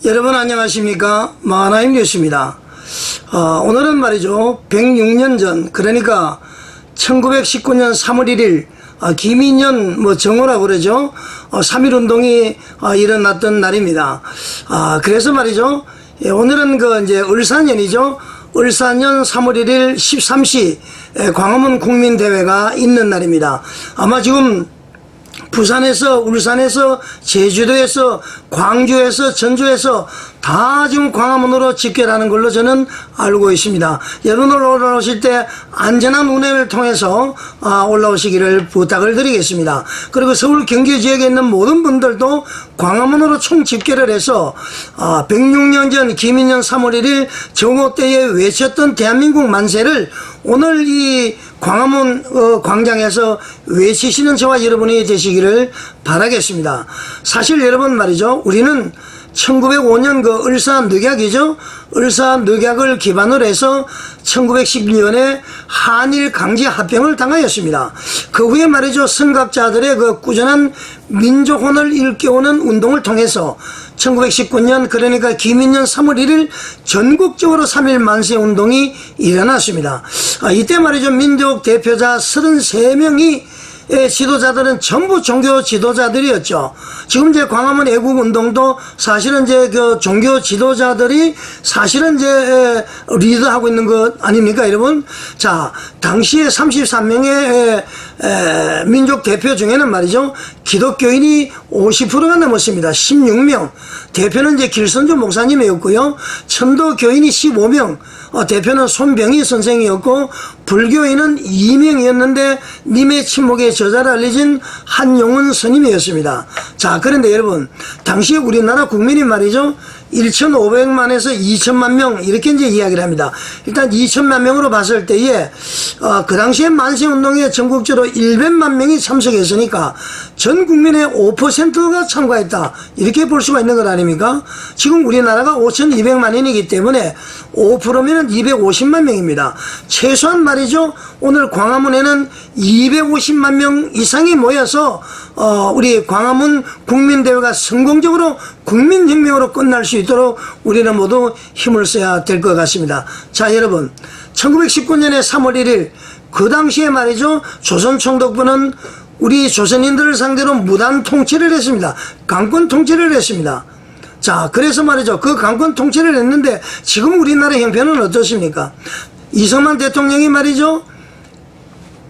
여러분 안녕하십니까, 마하나임 교수입니다. 오늘은 말이죠, 106년 전, 그러니까 1919년 3월 1일 김인년 정오라고 그러죠. 3.1운동이 일어났던 날입니다. 그래서 말이죠, 오늘은 이제 을사년이죠. 을사년 3월 1일 13시 광화문 국민대회가 있는 날입니다. 아마 지금 부산에서, 울산에서, 제주도에서, 광주에서, 전주에서 다 지금 광화문으로 집결하는 걸로 저는 알고 있습니다. 여러분 올라오실 때 안전한 운행을 통해서 올라오시기를 부탁을 드리겠습니다. 그리고 서울 경기 지역에 있는 모든 분들도 광화문으로 총 집결을 해서 106년 전 김인년 3월 1일 정오 때에 외쳤던 대한민국 만세를 오늘 이 광화문 광장에서 외치시는 저와 여러분이 되시기를 바라겠습니다. 사실 여러분 말이죠, 우리는 1905년 그 을사늑약이죠. 을사늑약을 기반으로 해서 1912년에 한일 강제 합병을 당하였습니다. 그 후에 말이죠, 선각자들의 그 꾸준한 민족혼을 일깨우는 운동을 통해서 1919년, 그러니까 김인년 3월 1일 전국적으로 3.1 만세 운동이 일어났습니다. 이때 말이죠, 민족 대표자 33명이 지도자들은 전부 종교 지도자들이었죠. 지금 이제 광화문 애국 운동도 사실은 이제 그 종교 지도자들이 사실은 이제 리드하고 있는 것 아닙니까, 여러분? 자, 당시에 33명의 민족 대표 중에는 말이죠, 기독교인이 50%가 넘었습니다. 16명. 대표는 이제 길선주 목사님이었고요. 천도교인이 15명. 대표는 손병희 선생이었고, 불교인은 2명이었는데 님의 침묵의 저자를 알려진 한용운 스님이었습니다. 자, 그런데 여러분, 당시에 우리나라 국민이 말이죠, 1,500만에서 2천만 명 이렇게 이제 이야기를 합니다. 일단 2천만 명으로 봤을 때에 그 당시에 만세운동에 전국적으로 100만 명이 참석했으니까 전 국민의 5%가 참가했다, 이렇게 볼 수가 있는 것 아닙니까? 지금 우리나라가 5,200만인이기 때문에 5%면 250만 명입니다. 최소한 말이죠, 오늘 광화문에는 250만 명 이상이 모여서 우리 광화문 국민대회가 성공적으로 국민혁명으로 끝날 수 있도록 우리는 모두 힘을 써야 될 것 같습니다. 자, 여러분, 1919년의 3월 1일 그 당시에 말이죠, 조선총독부는 우리 조선인들을 상대로 무단 통치를 했습니다. 강권 통치를 했습니다. 자, 그래서 말이죠, 그 강권 통치를 했는데 지금 우리나라 형편은 어떻습니까? 이승만 대통령이 말이죠,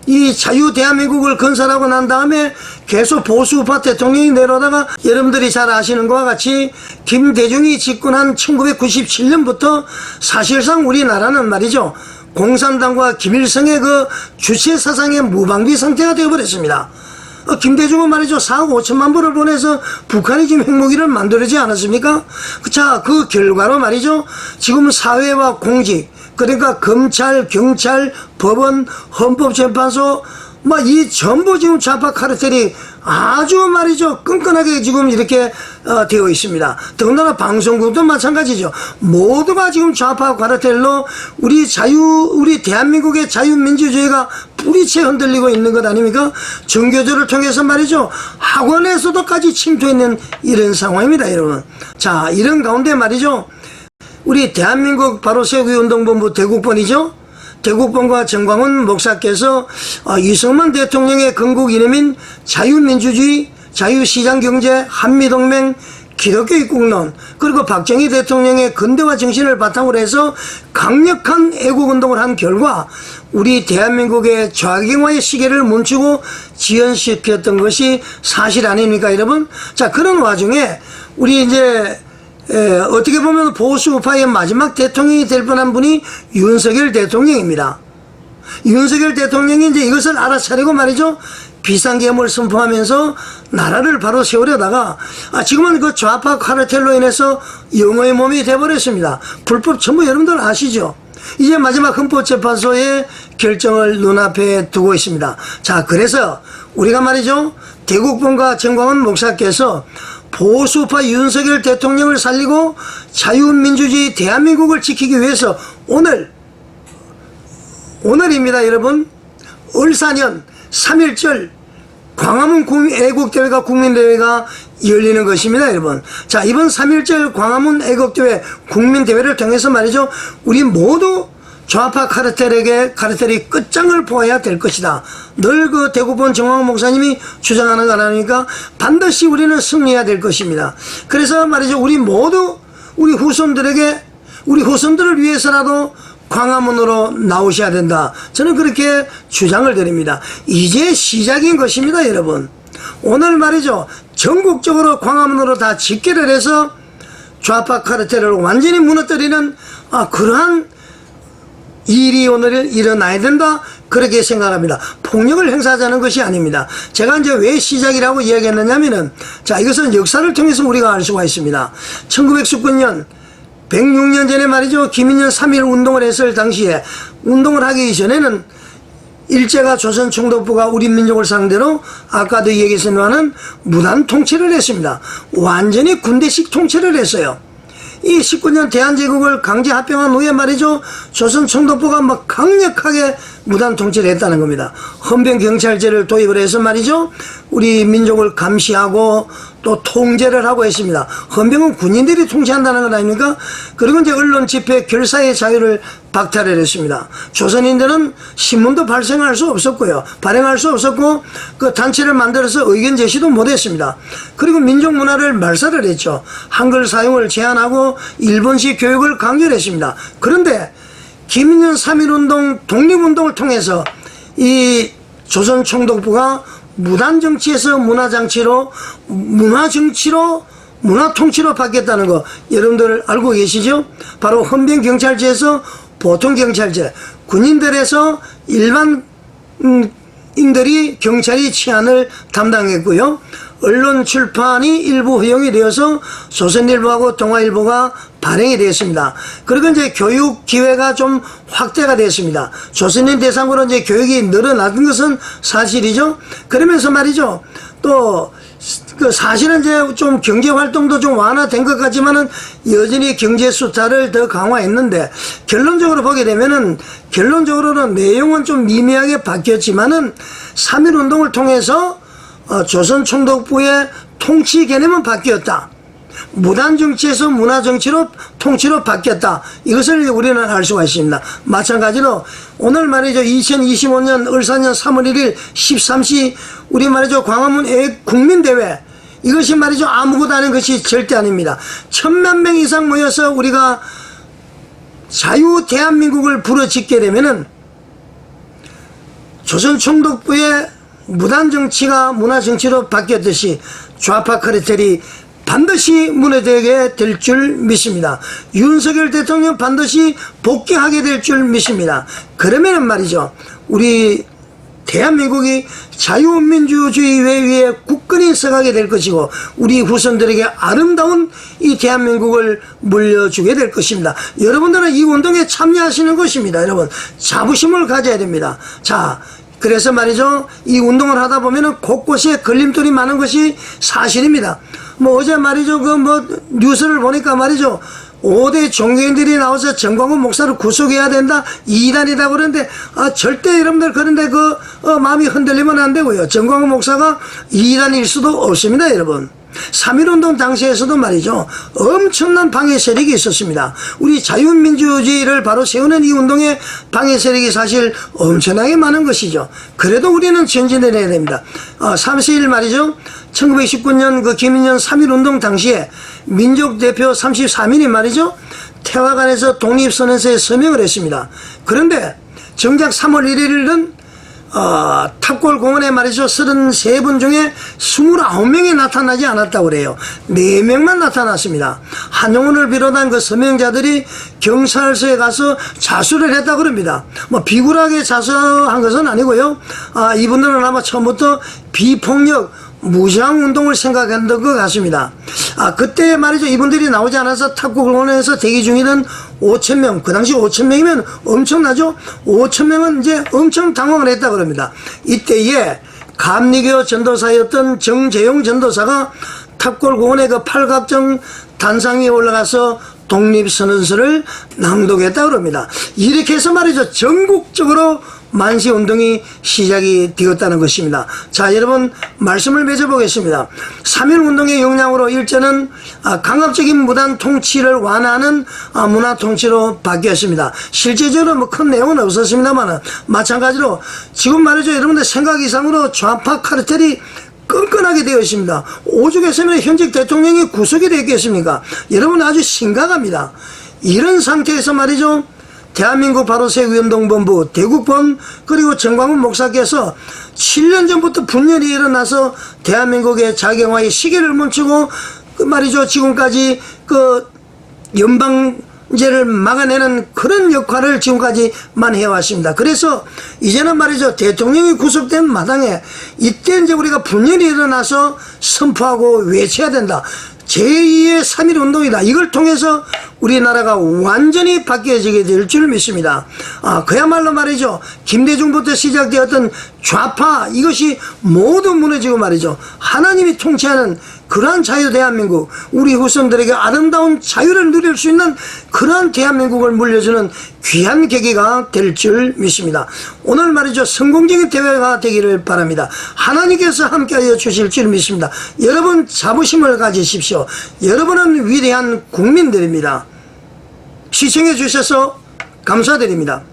이 자유 대한민국을 건설하고 난 다음에 계속 보수우파 대통령이 내려오다가 여러분들이 잘 아시는 것과 같이 김대중이 집권한 1997년부터 사실상 우리나라는 말이죠, 공산당과 김일성의 그 주체 사상의 무방비 상태가 되어버렸습니다. 김대중은 말이죠, 4억 5천만 불을 보내서 북한이 지금 핵무기를 만들지 않았습니까? 자, 그 결과로 말이죠, 지금 사회와 공직, 그러니까 검찰, 경찰, 법원, 헌법재판소, 이 전부 지금 좌파 카르텔이 아주 말이죠, 끈끈하게 지금 이렇게 되어 있습니다. 더군다나 방송국도 마찬가지죠. 모두가 지금 좌파 카르텔로 우리 대한민국의 자유민주주의가 뿌리채 흔들리고 있는 것 아닙니까? 정교조를 통해서 말이죠, 학원에서도까지 침투했는 이런 상황입니다, 여러분. 자, 이런 가운데 말이죠, 우리 대한민국 바로 세우기 운동본부 대국본이죠. 대국본과 정광훈 목사께서 이승만 대통령의 건국 이념인 자유민주주의, 자유시장경제, 한미동맹, 기독교 입국론, 그리고 박정희 대통령의 근대화 정신을 바탕으로 해서 강력한 애국운동을 한 결과 우리 대한민국의 좌경화의 시계를 멈추고 지연시켰던 것이 사실 아닙니까, 여러분? 자, 그런 와중에 우리 이제 어떻게 보면 보수우파의 마지막 대통령이 될 뻔한 분이 윤석열 대통령입니다. 윤석열 대통령이 이제 이것을 알아차리고 말이죠, 비상계엄을 선포하면서 나라를 바로 세우려다가 지금은 그 좌파 카르텔로 인해서 영어의 몸이 돼버렸습니다. 불법 전부 여러분들 아시죠? 이제 마지막 헌법재판소의 결정을 눈앞에 두고 있습니다. 자, 그래서 우리가 말이죠, 대국본과 정광훈 목사께서 보수파 윤석열 대통령을 살리고 자유민주주의 대한민국을 지키기 위해서 오늘입니다, 여러분. 을사년 3.1절 광화문 애국대회가 국민대회가 열리는 것입니다, 여러분. 자, 이번 3.1절 광화문 애국대회 국민대회를 통해서 말이죠, 우리 모두 좌파 카르텔이 끝장을 보아야 될 것이다. 늘 그 대구본 정황 목사님이 주장하는 거 아닙니까? 반드시 우리는 승리해야 될 것입니다. 그래서 말이죠, 우리 모두 우리 후손들을 위해서라도 광화문으로 나오셔야 된다. 저는 그렇게 주장을 드립니다. 이제 시작인 것입니다, 여러분. 오늘 말이죠, 전국적으로 광화문으로 다 집결을 해서 좌파 카르텔을 완전히 무너뜨리는 그러한 일이 오늘 일어나야 된다, 그렇게 생각합니다. 폭력을 행사하자는 것이 아닙니다. 제가 이제 왜 시작이라고 이야기했느냐면은, 자, 이것은 역사를 통해서 우리가 알 수가 있습니다. 1919년 106년 전에 말이죠, 김인년 3.1 운동을 했을 당시에, 운동을 하기 전에는 일제가 조선총독부가 우리 민족을 상대로 아까도 얘기했지만은 무단 통치를 했습니다. 완전히 군대식 통치를 했어요. 이 19년 대한제국을 강제 합병한 후에 말이죠, 조선총독부가 막 강력하게 무단 통치를 했다는 겁니다. 헌병경찰제를 도입을 해서 말이죠, 우리 민족을 감시하고 또 통제를 하고 했습니다. 헌병은 군인들이 통치한다는 건 아닙니까? 그리고 이제 언론 집회 결사의 자유를 박탈을 했습니다. 조선인들은 신문도 발행할 수 없었고 그 단체를 만들어서 의견 제시도 못했습니다. 그리고 민족 문화를 말살을 했죠. 한글 사용을 제한하고 일본식 교육을 강요를 했습니다. 그런데 김인년 3.1운동 독립운동을 통해서 이 조선총독부가 무단정치에서 문화통치로 바뀌었다는 거 여러분들 알고 계시죠? 바로 헌병경찰제에서 보통경찰제, 군인들에서 일반인들이 경찰이 치안을 담당했고요. 언론 출판이 일부 허용이 되어서 조선일보하고 동아일보가 발행이 되었습니다. 그리고 이제 교육 기회가 좀 확대가 됐습니다. 조선인 대상으로 이제 교육이 늘어나던 것은 사실이죠. 그러면서 말이죠, 또 그 사실은 이제 좀 경제 활동도 좀 완화된 것 같지만은 여전히 경제 수탈을 더 강화했는데, 결론적으로 보게 되면은, 결론적으로는 내용은 좀 미미하게 바뀌었지만은 3.1 운동을 통해서 조선 총독부의 통치 개념은 바뀌었다. 무단정치에서 문화정치로 통치로 바뀌었다. 이것을 우리는 알 수가 있습니다. 마찬가지로 오늘 말이죠, 2025년 을사년 3월 1일 13시 우리 말이죠, 광화문 국민대회, 이것이 말이죠, 아무것도 아닌 것이 절대 아닙니다. 1,000만 명 이상 모여서 우리가 자유 대한민국을 부르짖게 되면은 조선 총독부의 무단정치가 문화정치로 바뀌었듯이 좌파 카르텔이 반드시 무너지게 될 줄 믿습니다. 윤석열 대통령 반드시 복귀하게 될 줄 믿습니다. 그러면은 말이죠, 우리 대한민국이 자유민주주의 위에 굳건히 서가게 될 것이고, 우리 후손들에게 아름다운 이 대한민국을 물려주게 될 것입니다. 여러분들은 이 운동에 참여하시는 것입니다. 여러분, 자부심을 가져야 됩니다. 자, 그래서 말이죠, 이 운동을 하다 보면은 곳곳에 걸림돌이 많은 것이 사실입니다. 뭐 어제 말이죠, 뉴스를 보니까 말이죠, 5대 종교인들이 나와서 정광훈 목사를 구속해야 된다, 이단이다 그러는데, 절대 여러분들 그런데 마음이 흔들리면 안 되고요. 정광훈 목사가 이단일 수도 없습니다, 여러분. 3.1운동 당시에서도 말이죠, 엄청난 방해 세력이 있었습니다. 우리 자유민주주의를 바로 세우는 이 운동에 방해 세력이 사실 엄청나게 많은 것이죠. 그래도 우리는 전진을 해야 됩니다. 30일 말이죠, 1919년 그 김인년 3.1운동 당시에 민족대표 33인이 말이죠, 태화관에서 독립선언서에 서명을 했습니다. 그런데 정작 3월 1일은 탑골공원에 말이죠, 33분 중에 29명이 나타나지 않았다고 그래요. 4명만 나타났습니다. 한용운을 비롯한 그 서명자들이 경찰서에 가서 자수를 했다고 그럽니다. 뭐 비굴하게 자수한 것은 아니고요. 이분들은 아마 처음부터 비폭력 무장 운동을 생각한 것 같습니다. 그때 말이죠, 이분들이 나오지 않아서 탑골공원에서 대기 중이던 5,000명, 그 당시 5,000명이면 엄청나죠? 5,000명은 이제 엄청 당황을 했다 그럽니다. 이때에 감리교 전도사였던 정재용 전도사가 탑골공원의 그 팔각정 단상 위에 올라가서 독립선언서를 낭독했다 그럽니다. 이렇게 해서 말이죠, 전국적으로 만세운동이 시작이 되었다는 것입니다. 자, 여러분 말씀을 맺어보겠습니다. 3.1운동의 역량으로 일제는 강압적인 무단 통치를 완화하는 문화통치로 바뀌었습니다. 실제적으로 뭐 큰 내용은 없었습니다만 마찬가지로 지금 말이죠. 여러분들 생각 이상으로 좌파 카르텔이 끈끈하게 되어 있습니다. 오죽했으면 현직 대통령이 구속이 됐겠습니까? 여러분 아주 심각합니다. 이런 상태에서 말이죠. 대한민국 바로세 위운동본부, 대국본 그리고 정광훈 목사께서 7년 전부터 분열이 일어나서 대한민국의 자경화의 시계를 멈추고 그 말이죠. 지금까지 그 연방제를 막아내는 그런 역할을 지금까지만 해왔습니다. 그래서 이제는 말이죠. 대통령이 구속된 마당에 이때 이제 우리가 분열이 일어나서 선포하고 외쳐야 된다. 제2의 3.1운동이다. 이걸 통해서 우리나라가 완전히 바뀌어지게 될 줄 믿습니다. 그야말로 말이죠. 김대중부터 시작되었던 좌파 이것이 모두 무너지고 말이죠. 하나님이 통치하는 그러한 자유 대한민국, 우리 후손들에게 아름다운 자유를 누릴 수 있는 그러한 대한민국을 물려주는 귀한 계기가 될 줄 믿습니다. 오늘 말이죠. 성공적인 대회가 되기를 바랍니다. 하나님께서 함께하여 주실 줄 믿습니다. 여러분 자부심을 가지십시오. 여러분은 위대한 국민들입니다. 시청해 주셔서 감사드립니다.